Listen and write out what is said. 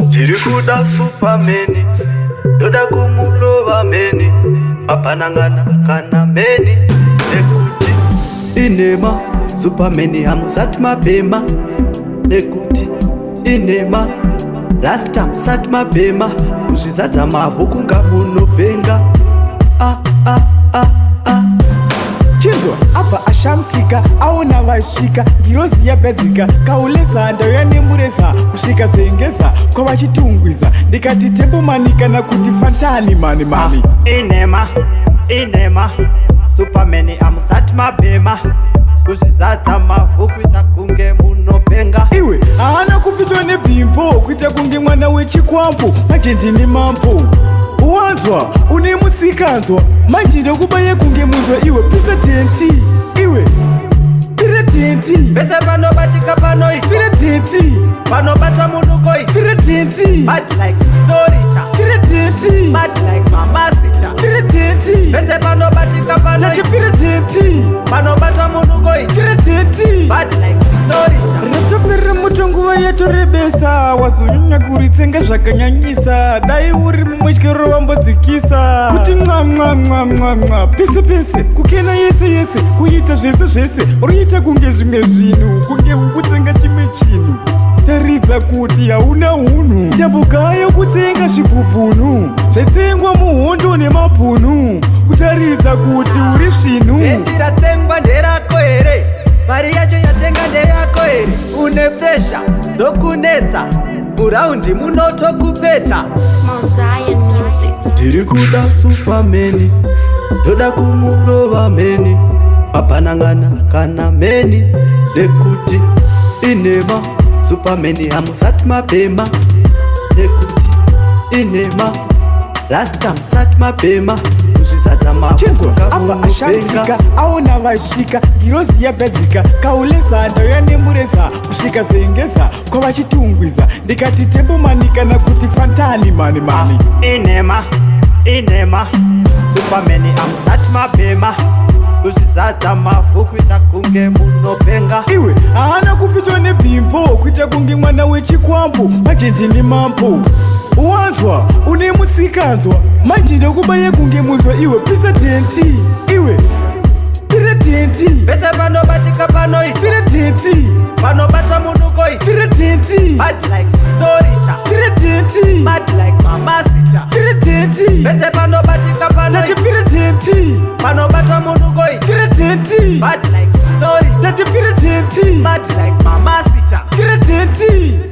Tirikuda supermeni, yoda kumurova meni, mapanangana kana meni, nekuti inema supermeni Hamusati Mabhema, nekuti inema last time Hamusati Mabhema, kuzvizadza mavhu kunga munopenga. Chizwa apa ashamsika aona vasvika ngirozi yapedzika kauleza ndauya nemureza kusvika zengeza kwavachitungwiza ndikati tembomanikana kuti fantani mani inema supermeni Hamusati Mabhema, kuzvizadza mavhu kuita kunge munopenga. Iwe haana kupitwa nebhimbo kuita kunge mwana wechikwambo manje ndini mambo. Uwanzwa une musikanzwa manje ndokubaya kunge munzwa iwe presidenti. Iwe presidenti vese panobatika panoi presidenti panobata munukoi presidenti bad like Sinorita presidenti bad like Mamasita presidenti vese panobatika panoi presidenti panobata munukoi presidenti bad like Sinorita. ratopera mutonguva yatorebesa wazonyanya kuritsenga zvakanyanyisa dai uri mumwetyero wambodzikisa kuti mwa pese pese kukena yese yese kuita zvese zvese uruita kunge zvimwe zvinhu kunge kutsenga chimwe chinhu taridza kuti hauna unhu nyambogayo kutsenga zvibhubhunu zvetsengwa muhondo nemabhunu kutaridza kuti uri svinhu ndiratsengwa nderako here mari yacho yatenga ndeyako here une presha ndokunetsa muraundi munotokupeta. Tiri kuda supermeni, ndoda kumurova meni, mapanangana kana meni, nekuti inema supermeni Hamusati Mabhema, nekuti inema last time Hamusati Mabhema, kuzvizadza mavhu apa ashamsika aona vasvika ngirozi yapedzika kauleza ndauya nemureza kusvika zengeza kwavachitungwiza ndikati tembomanikana kuti fantani mani inema supermeni Hamusati Mabhema, kuzvizadza mavhu kuita kunge munopenga. Iwe haana kupitwa nebhimbo kuita kunge mwana wechikwambo manje ndini mambo. Uwanzwa une musikanzwa manje ndokubaya kunge munzwa iwe presidenti. Iwe presidenti vese panobatika panoi presidenti panobata munukoi presidenti bad like Sinorita presidenti bad like Mamasita presidenti vese panobatika panoi presidenti panobata munukoi presidenti bad like Sinorita presidenti bad like Mamasita presidenti